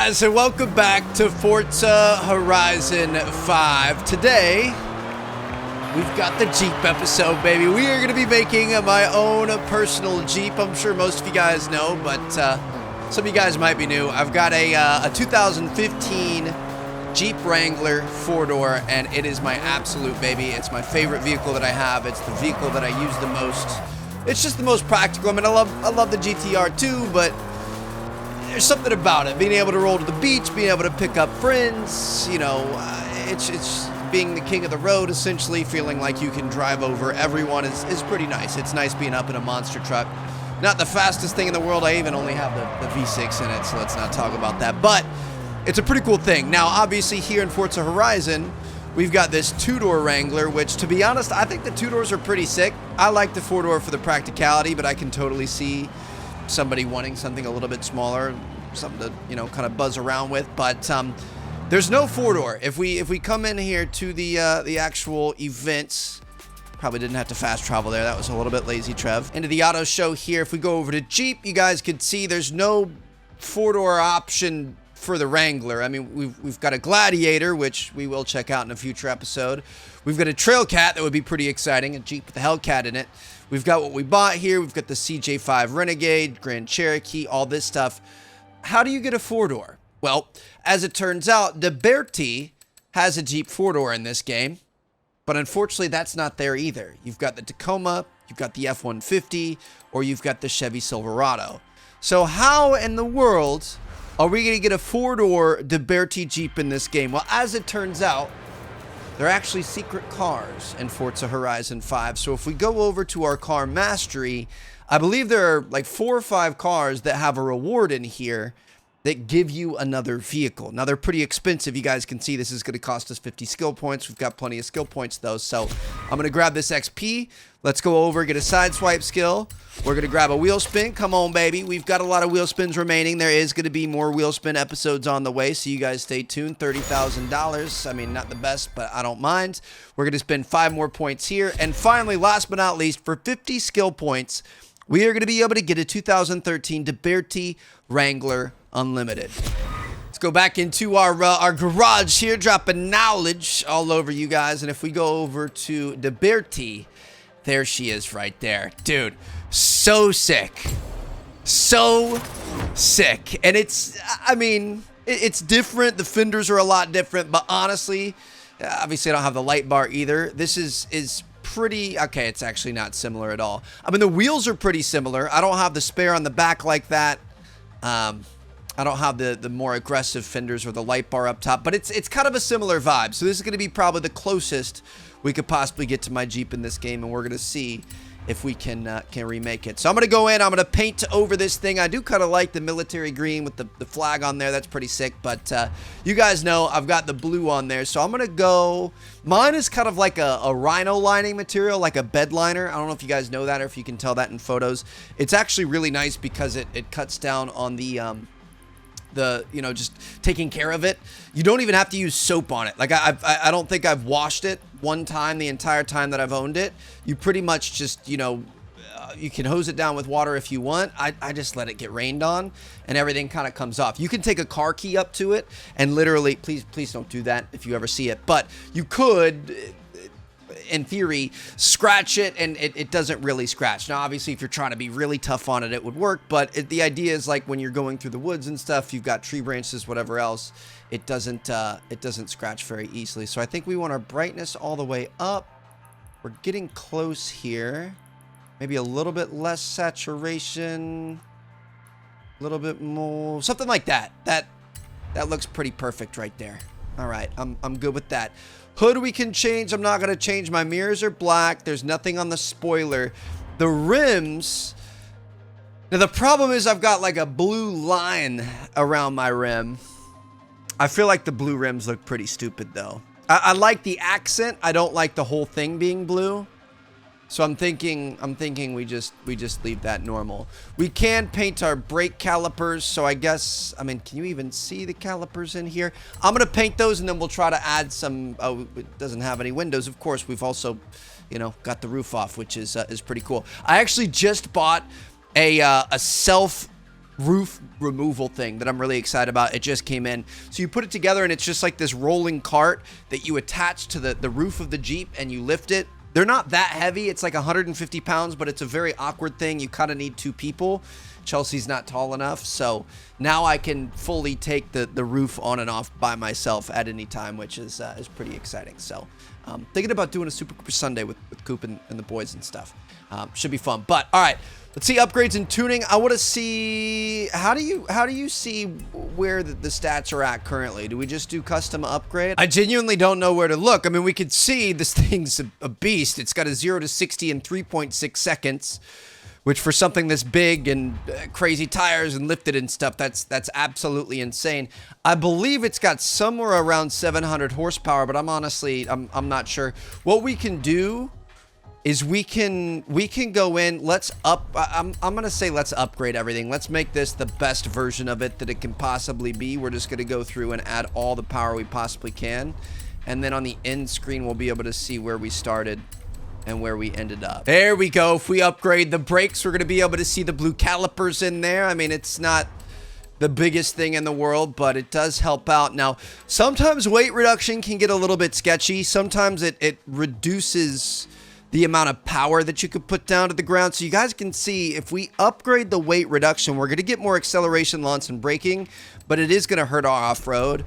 guys, and welcome back to Forza Horizon 5. Today, we've got the Jeep episode, baby. We are going to be making my own personal Jeep. I'm sure most of you guys know, but some of you guys might be new. I've got a 2015 Jeep Wrangler 4-door, and it is my absolute baby. It's my favorite vehicle that I have. It's the vehicle that I use the most. It's just the most practical. I mean, I love the GTR too, but there's something about it. Being able to roll to the beach, being able to pick up friends, you know, it's being the king of the road, essentially, feeling like you can drive over everyone is pretty nice. It's nice being up in a monster truck. Not the fastest thing in the world. I even only have the V6 in it, so let's not talk about that. But it's a pretty cool thing. Now, obviously, here in Forza Horizon, we've got this 2-door Wrangler, which, to be honest, I think the 2-doors are pretty sick. I like the 4-door for the practicality, but I can totally see somebody wanting something a little bit smaller, something to, you know, kind of buzz around with. But there's no 4-door. If we come in here to the actual events, probably didn't have to fast travel there. That was a little bit lazy, Trev. Into the auto show here. If we go over to Jeep, you guys could see there's no 4-door option for the Wrangler. I mean, we've got a Gladiator, which we will check out in a future episode. We've got a Trailcat that would be pretty exciting, a Jeep with a Hellcat in it. We've got what we bought here. We've got the CJ5 Renegade, Grand Cherokee, all this stuff. How do you get a 4-door? Well, as it turns out, Deberti has a Jeep 4-door in this game, but unfortunately that's not there either. You've got the Tacoma, you've got the F-150, or you've got the Chevy Silverado. So how in the world are we going to get a 4-door Deberti Jeep in this game? Well, as it turns out, they're actually secret cars in Forza Horizon 5. So if we go over to our car mastery, I believe there are like 4 or 5 cars that have a reward in here that give you another vehicle. Now, they're pretty expensive. You guys can see this is going to cost us 50 skill points. We've got plenty of skill points, though. So I'm going to grab this XP. Let's go over, get a side swipe skill. We're going to grab a wheel spin. Come on, baby. We've got a lot of wheel spins remaining. There is going to be more wheel spin episodes on the way, so you guys stay tuned. $30,000. I mean, not the best, but I don't mind. We're going to spend 5 more points here. And finally, last but not least, for 50 skill points, we are going to be able to get a 2013 Deberti Wrangler Unlimited. Let's go back into our garage here, dropping knowledge all over you guys. And if we go over to Deberti, there she is right there. Dude, so sick. So sick. And it's, I mean, it's different. The fenders are a lot different. But honestly, obviously I don't have the light bar either. This is pretty, okay, it's actually not similar at all. I mean, the wheels are pretty similar. I don't have the spare on the back like that. I don't have the more aggressive fenders or the light bar up top, but it's kind of a similar vibe. So this is going to be probably the closest we could possibly get to my Jeep in this game, and we're going to see if we can remake it. So I'm going to go in. I'm going to paint over this thing. I do kind of like the military green with the flag on there. That's pretty sick, but you guys know I've got the blue on there, so I'm going to go. Mine is kind of like a rhino lining material, like a bed liner. I don't know if you guys know that or if you can tell that in photos. It's actually really nice because it cuts down on the you know, just taking care of it. You don't even have to use soap on it. Like I don't think I've washed it one time the entire time that I've owned it. You pretty much just, you know, you can hose it down with water if you want. I just let it get rained on and everything kind of comes off. You can take a car key up to it and literally, please don't do that if you ever see it, but you could, in theory, scratch it and it doesn't really scratch. Now, obviously, if you're trying to be really tough on it, it would work, but the idea is like when you're going through the woods and stuff, you've got tree branches, whatever else, it doesn't scratch very easily. So I think we want our brightness all the way up. We're getting close here. Maybe a little bit less saturation, a little bit more, something like that. That looks pretty perfect right there. All right, I'm good with that. Hood we can change. I'm not going to change. My mirrors are black. There's nothing on the spoiler. The rims. Now, the problem is I've got like a blue line around my rim. I feel like the blue rims look pretty stupid, though. I like the accent. I don't like the whole thing being blue. So I'm thinking we just leave that normal. We can paint our brake calipers, so I guess, I mean, can you even see the calipers in here? I'm gonna paint those and then we'll try to add some. Oh, it doesn't have any windows, of course. We've also, you know, got the roof off, which is pretty cool. I actually just bought a self roof removal thing that I'm really excited about. It just came in. So you put it together and it's just like this rolling cart that you attach to the roof of the Jeep and you lift it. They're not that heavy. It's like 150 pounds, but it's a very awkward thing. You kind of need 2 people. Chelsea's not tall enough. So now I can fully take the roof on and off by myself at any time, which is pretty exciting. So thinking about doing a Super Cooper Sunday with Coop and the boys and stuff. Should be fun. But all right, let's see upgrades and tuning. I want to see, how do you see where the stats are at currently? Do we just do custom upgrade? I genuinely don't know where to look. I mean, we could see this thing's a beast. It's got a 0 to 60 in 3.6 seconds, which for something this big and crazy tires and lifted and stuff, that's absolutely insane. I believe it's got somewhere around 700 horsepower, but I'm honestly, I'm not sure. What we can do is we can go in, I'm gonna say let's upgrade everything. Let's make this the best version of it that it can possibly be. We're just gonna go through and add all the power we possibly can. And then on the end screen, we'll be able to see where we started and where we ended up. There we go. If we upgrade the brakes, we're gonna be able to see the blue calipers in there. I mean, it's not the biggest thing in the world, but it does help out. Now, sometimes weight reduction can get a little bit sketchy. Sometimes it reduces the amount of power that you could put down to the ground. So you guys can see if we upgrade the weight reduction, we're going to get more acceleration, launch, and braking, but it is going to hurt our off-road.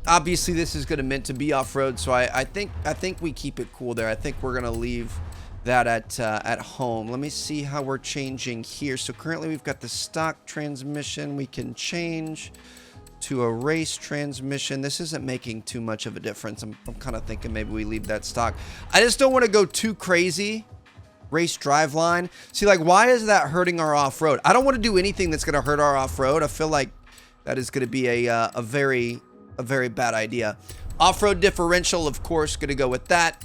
Obviously, this is going to meant to be off-road, so I think we keep it cool there. I think we're going to leave that at home. Let me see how we're changing here. So currently we've got the stock transmission. We can change to a race transmission. This isn't making too much of a difference. I'm kind of thinking maybe we leave that stock. I just don't want to go too crazy. Race driveline. See, like, why is that hurting our off-road? I don't want to do anything that's going to hurt our off-road. I feel like that is going to be a very bad idea. Off-road differential, of course, going to go with that.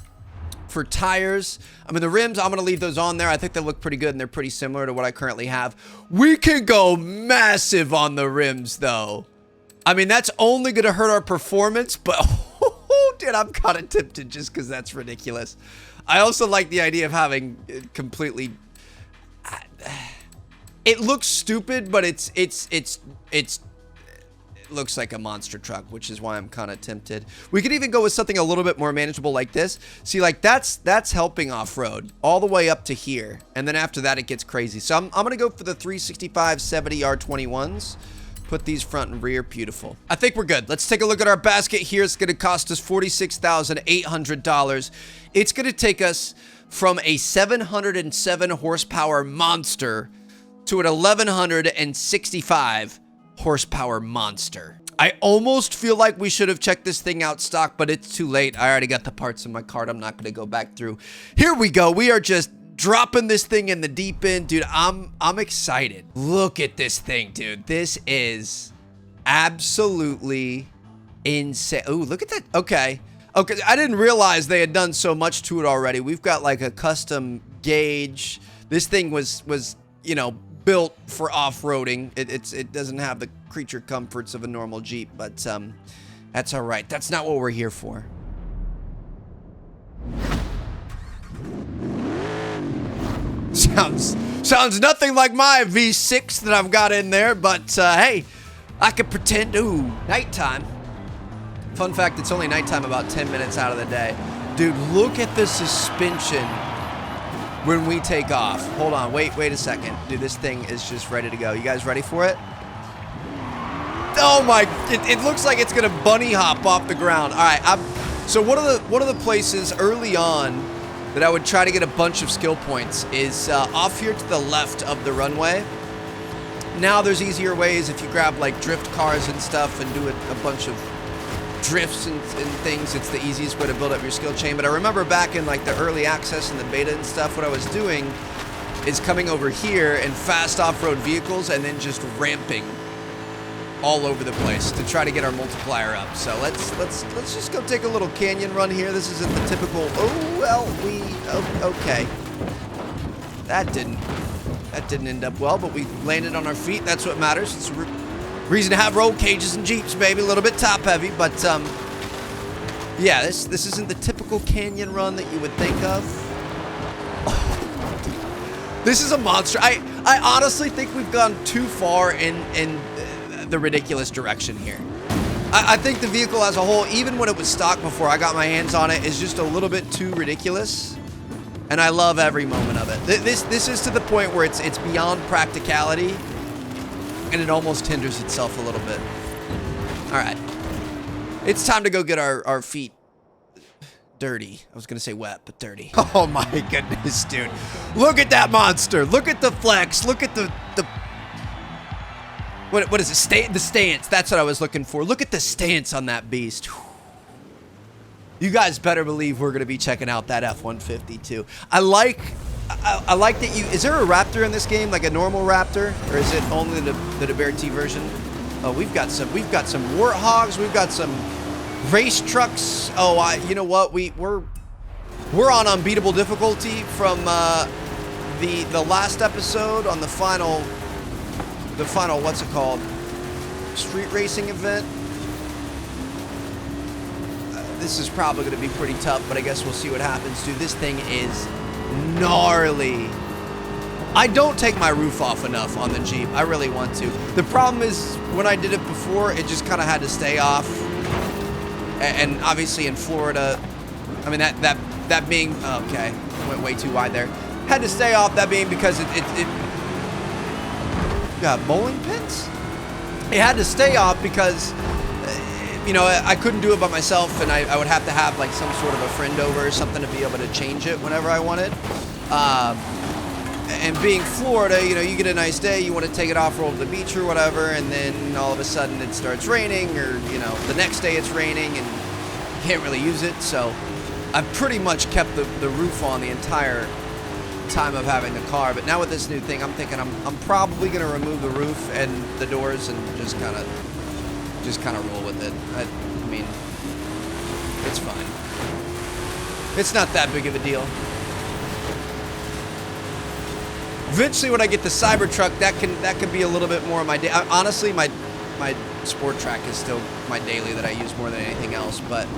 For tires, I mean, the rims, I'm going to leave those on there. I think they look pretty good and they're pretty similar to what I currently have. We can go massive on the rims, though. I mean, that's only going to hurt our performance, but dude, I'm kind of tempted just because that's ridiculous. I also like the idea of having completely... It looks stupid, but it looks like a monster truck, which is why I'm kind of tempted. We could even go with something a little bit more manageable like this. See, like that's helping off-road all the way up to here. And then after that, it gets crazy. So I'm going to go for the 365/70 R21s. Put these front and rear. Beautiful. I think we're good. Let's take a look at our basket here. It's going to cost us $46,800. It's going to take us from a 707 horsepower monster to an 1165 horsepower monster. I almost feel like we should have checked this thing out stock, but it's too late. I already got the parts in my cart. I'm not going to go back through. Here we go. We are just dropping this thing in the deep end. Dude, I'm excited. Look at this thing, dude. This is absolutely insane. Oh, look at that. Okay. Okay, I didn't realize they had done so much to it already. We've got like a custom gauge. This thing was you know, built for off-roading. It doesn't have the creature comforts of a normal Jeep, but that's all right. That's not what we're here for. Sounds nothing like my V6 that I've got in there, but hey, I could pretend. Ooh, nighttime. Fun fact, it's only nighttime about 10 minutes out of the day. Dude, look at the suspension when we take off. Hold on, wait a second. Dude, this thing is just ready to go. You guys ready for it? Oh my, it looks like it's gonna bunny hop off the ground. All right, so one of the places early on that I would try to get a bunch of skill points is off here to the left of the runway. Now there's easier ways if you grab like drift cars and stuff and do a bunch of drifts and things. It's the easiest way to build up your skill chain. But I remember back in like the early access and the beta and stuff, what I was doing is coming over here in fast off-road vehicles and then just ramping all over the place to try to get our multiplier up. So let's just go take a little canyon run here. This isn't the typical, okay. That didn't end up well, but we landed on our feet. That's what matters. It's a reason to have roll cages and Jeeps, baby. A little bit top heavy, but yeah, this isn't the typical canyon run that you would think of. This is a monster. I honestly think we've gone too far in the ridiculous direction here. I think the vehicle as a whole, even when it was stock before I got my hands on it, is just a little bit too ridiculous. And I love every moment of it. This is to the point where it's beyond practicality, and it almost hinders itself a little bit. All right. It's time to go get our feet dirty. I was going to say wet, but dirty. Oh my goodness, dude. Look at that monster. Look at the flex. Look at the what is it? The stance. That's what I was looking for. Look at the stance on that beast. You guys better believe we're going to be checking out that F-150 too. I like that you... Is there a Raptor in this game, like a normal Raptor? Or is it only the Deberti version? Oh, we've got some Warthogs. We've got some race trucks. Oh, you know what? We're on unbeatable difficulty from the last episode on the final what's it called? Street racing event. This is probably going to be pretty tough, but I guess we'll see what happens, dude. This thing is gnarly. I don't take my roof off enough on the Jeep. I really want to. The problem is when I did it before, it just kind of had to stay off. And obviously in Florida, I mean, that being, okay, went way too wide there. Had to stay off, that being because it got bowling pins? It had to stay off because, you know, I couldn't do it by myself, and I would have to have like some sort of a friend over or something to be able to change it whenever I wanted. And being Florida, you know, you get a nice day, you want to take it off, roll to the beach or whatever, and then all of a sudden it starts raining, or, you know, the next day it's raining and you can't really use it. So I've pretty much kept the roof on the entire time of having the car. But now with this new thing, I'm thinking I'm probably going to remove the roof and the doors and just kind of roll with it. I mean, it's fine. It's not that big of a deal. Eventually, when I get the Cybertruck, that can be a little bit more of my day. Honestly, my Sport Track is still my daily that I use more than anything else. But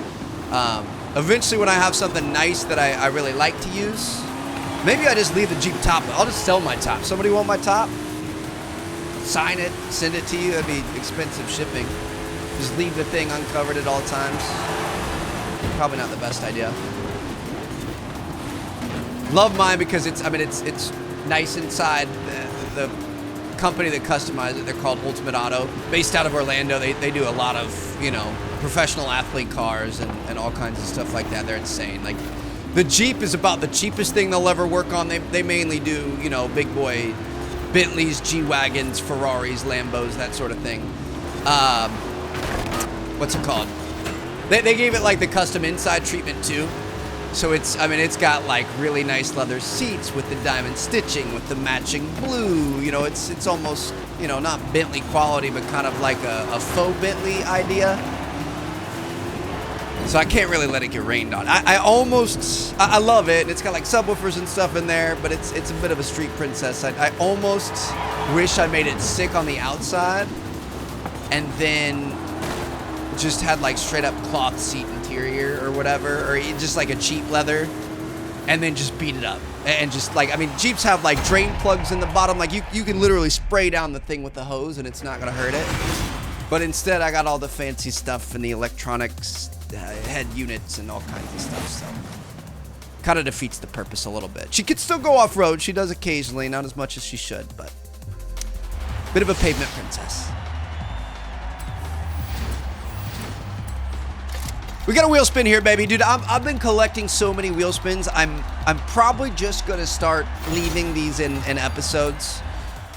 eventually, when I have something nice that I really like to use, maybe I just leave the Jeep top. I'll just sell my top. Somebody want my top? Sign it, send it to you. That'd be expensive shipping. Just leave the thing uncovered at all times. Probably not the best idea. Love mine because it's nice inside. The company that customized it, they're called Ultimate Auto, based out of Orlando. They do a lot of, you know, professional athlete cars and all kinds of stuff like that. They're insane. Like, the Jeep is about the cheapest thing they'll ever work on. They mainly do, you know, big boy Bentleys, G-Wagons, Ferraris, Lambos, that sort of thing. What's it called? They gave it like the custom inside treatment too. So it's got like really nice leather seats with the diamond stitching, with the matching blue. You know, it's almost, you know, not Bentley quality, but kind of like a faux Bentley idea. So I can't really let it get rained on. I love it. It's got like subwoofers and stuff in there, but it's a bit of a street princess. I almost wish I made it sick on the outside and then just had like straight up cloth seat interior or whatever, or just like a cheap leather, and then just beat it up. And just like, I mean, Jeeps have like drain plugs in the bottom. Like you can literally spray down the thing with the hose and it's not gonna hurt it. But instead I got all the fancy stuff and the electronics, head units and all kinds of stuff, so kind of defeats the purpose a little bit. She could still go off-road. She does occasionally, not as much as she should, but bit of a pavement princess. We got a wheel spin here, baby. Dude, I've been collecting so many wheel spins. I'm probably just going to start leaving these in episodes.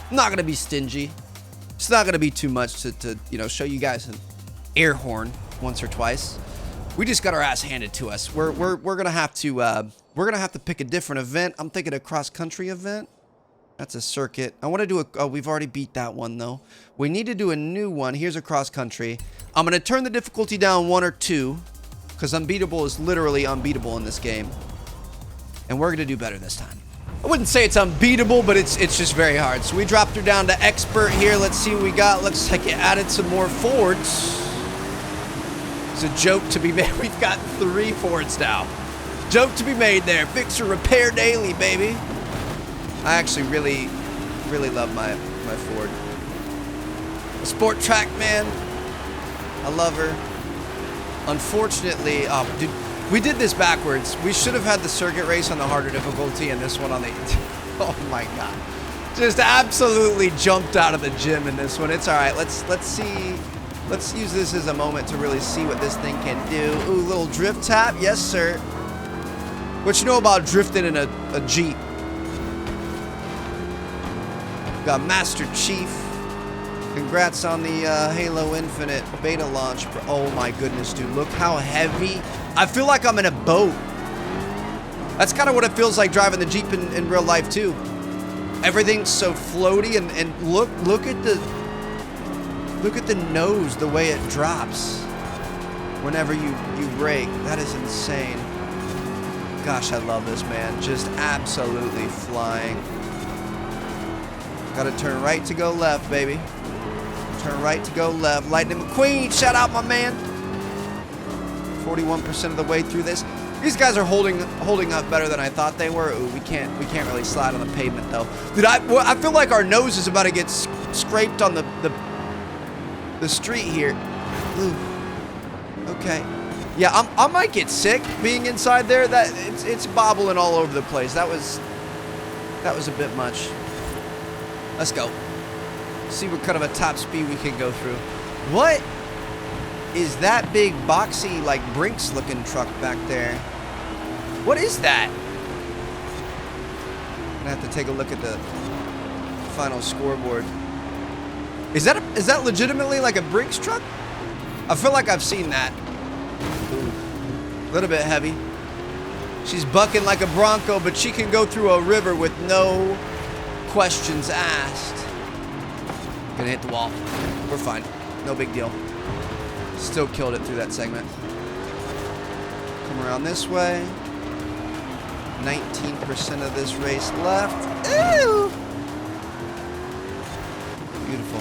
I'm not going to be stingy. It's not going to be too much to you know, show you guys an air horn once or twice. We just got our ass handed to us. We're going to have to pick a different event. I'm thinking a cross-country event. That's a circuit. I want to do oh, we've already beat that one though. We need to do a new one. Here's a cross-country. I'm going to turn the difficulty down 1 or 2. Because unbeatable is literally unbeatable in this game. And we're going to do better this time. I wouldn't say it's unbeatable, but it's just very hard. So we dropped her down to expert here. Let's see what we got. Looks like it added some more Fords. It's a joke to be made. We've got 3 Fords now. Joke to be made there. Fix or repair daily, baby. I actually really love my Ford. A sport track, man. I love her. Unfortunately, oh, dude, we did this backwards. We should have had the circuit race on the harder difficulty and this one on the... Oh my god. Just absolutely jumped out of the gym in this one. It's all right. Let's see. Let's use this as a moment to really see what this thing can do. Ooh, little drift tap. Yes, sir. What you know about drifting in a Jeep? Got Master Chief. Congrats on the Halo Infinite beta launch. Oh my goodness, dude. Look how heavy. I feel like I'm in a boat. That's kind of what it feels like driving the Jeep in real life too. Everything's so floaty, and look at the nose, the way it drops whenever you brake. That is insane. Gosh, I love this, man. Just absolutely flying. Gotta turn right to go left, baby. Turn right to go left. Lightning McQueen, shout out my man. 41% of the way through this. These guys are holding up better than I thought they were. Ooh, we can't really slide on the pavement though. Dude, I feel like our nose is about to get scraped on the street here. Ooh. Okay. Yeah, I might get sick being inside there. That it's bobbling all over the place. That was a bit much. Let's go. See what kind of a top speed we can go through. What is that big boxy like Brinks looking truck back there? What is that? I'm gonna have to take a look at the final scoreboard. Is that legitimately like a Brinks truck? I feel like I've seen that. Ooh. A little bit heavy. She's bucking like a Bronco, but she can go through a river with no questions asked. Gonna hit the wall. We're fine. No big deal. Still killed it through that segment. Come around this way. 19% of this race left. Ooh! Beautiful.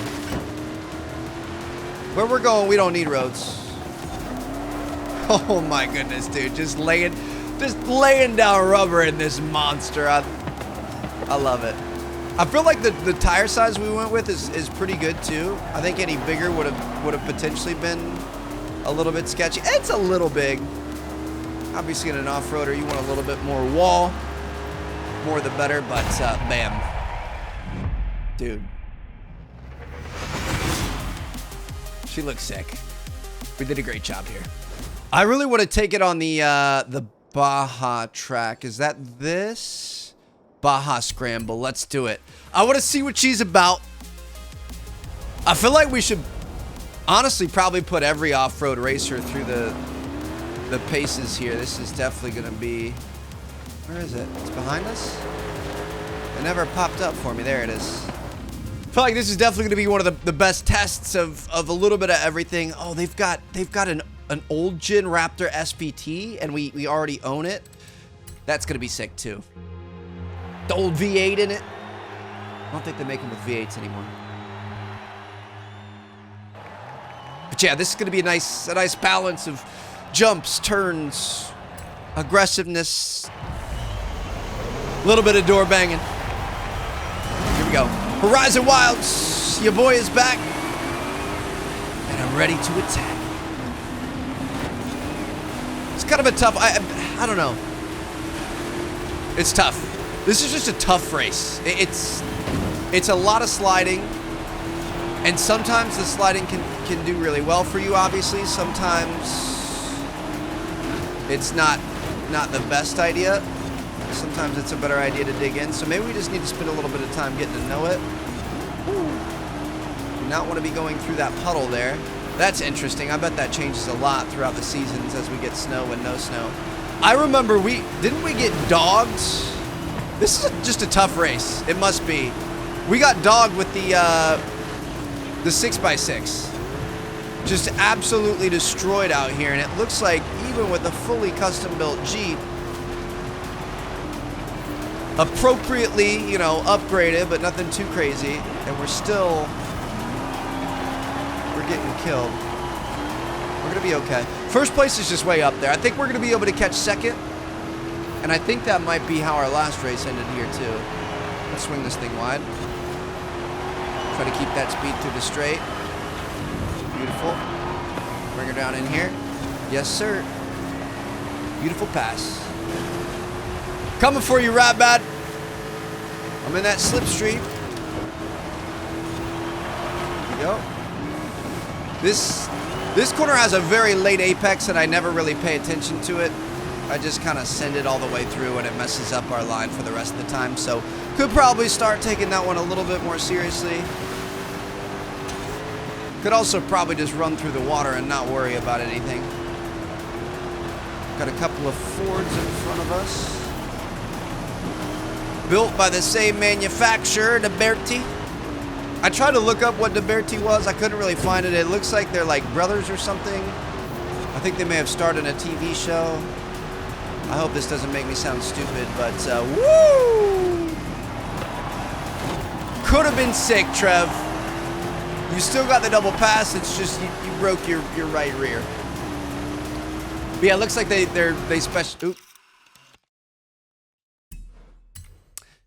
Where we're going, we don't need roads. Oh my goodness, dude. Just laying down rubber in this monster. I love it. I feel like the tire size we went with is pretty good too. I think any bigger would have potentially been a little bit sketchy. It's a little big. Obviously in an off-roader you want a little bit more wall. More the better, but bam. Dude. She looks sick. We did a great job here. I really want to take it on the Baja track. Is that this? Baja Scramble. Let's do it. I want to see what she's about. I feel like we should honestly probably put every off-road racer through the paces here. This is definitely going to be... Where is it? It's behind us? It never popped up for me. There it is. I feel like this is definitely going to be one of the best tests of a little bit of everything. Oh, they've got an old gen Raptor SVT, and we already own it. That's going to be sick too. The old V8 in it. I don't think they make them with V8s anymore. But yeah, this is going to be a nice balance of jumps, turns, aggressiveness, a little bit of door banging. Here we go. Horizon Wilds, your boy is back, and I'm ready to attack. It's kind of a tough. I don't know. It's tough. This is just a tough race. It's a lot of sliding, and sometimes the sliding can do really well for you, obviously. Sometimes it's not the best idea. Sometimes it's a better idea to dig in. So maybe we just need to spend a little bit of time getting to know it. Do not want to be going through that puddle there. That's interesting. I bet that changes a lot throughout the seasons as we get snow and no snow. I remember didn't we get dogged? This is just a tough race. It must be. We got dogged with the 6x6. Just absolutely destroyed out here. And it looks like even with a fully custom-built Jeep, appropriately, you know, upgraded, but nothing too crazy. And we're getting killed. We're going to be okay. First place is just way up there. I think we're going to be able to catch second. And I think that might be how our last race ended here, too. and swing this thing wide. Try to keep that speed through the straight. Beautiful. Bring her down in here. Yes, sir. Beautiful pass. Coming for you, Ratbat. I'm in that slipstream. There we go. This corner has a very late apex, and I never really pay attention to it. I just kind of send it all the way through, and it messes up our line for the rest of the time. So could probably start taking that one a little bit more seriously. Could also probably just run through the water and not worry about anything. Got a couple of Fords in front of us. Built by the same manufacturer, Deberti. I tried to look up what Deberti was. I couldn't really find it. It looks like they're like brothers or something. I think they may have started a TV show. I hope this doesn't make me sound stupid, but woo! Could have been sick, Trev. You still got the double pass. It's just you broke your right rear. But yeah, it looks like they special. Oop.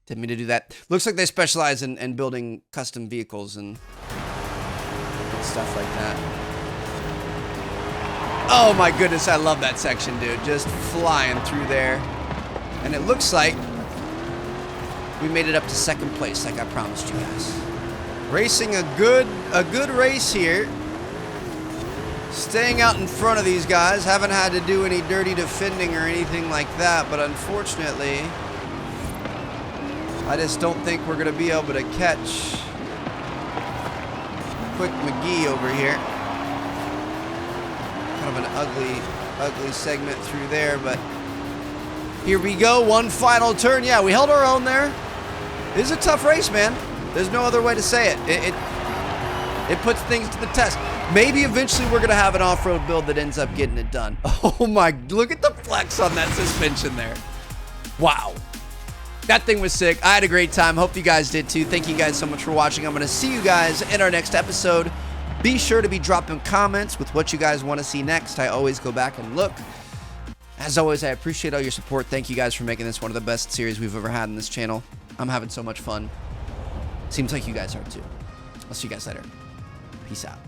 Didn't mean to do that. Looks like they specialize in building custom vehicles and stuff like that. Oh my goodness, I love that section, dude. Just flying through there. And it looks like we made it up to second place, like I promised you guys. Racing a good race here. Staying out in front of these guys. Haven't had to do any dirty defending or anything like that, but unfortunately, I just don't think we're gonna be able to catch Quick McGee over here. Kind of an ugly segment through there, but here we go. One final turn. Yeah, we held our own there. This is a tough race, man. There's no other way to say it. It puts things to the test. Maybe eventually we're gonna have an off-road build that ends up getting it done. Oh my, look at the flex on that suspension there. Wow. That thing was sick. I had a great time. Hope you guys did too. Thank you guys so much for watching. I'm going to see you guys in our next episode. Be sure to be dropping comments with what you guys want to see next. I always go back and look. As always, I appreciate all your support. Thank you guys for making this one of the best series we've ever had in this channel. I'm having so much fun. Seems like you guys are too. I'll see you guys later. Peace out.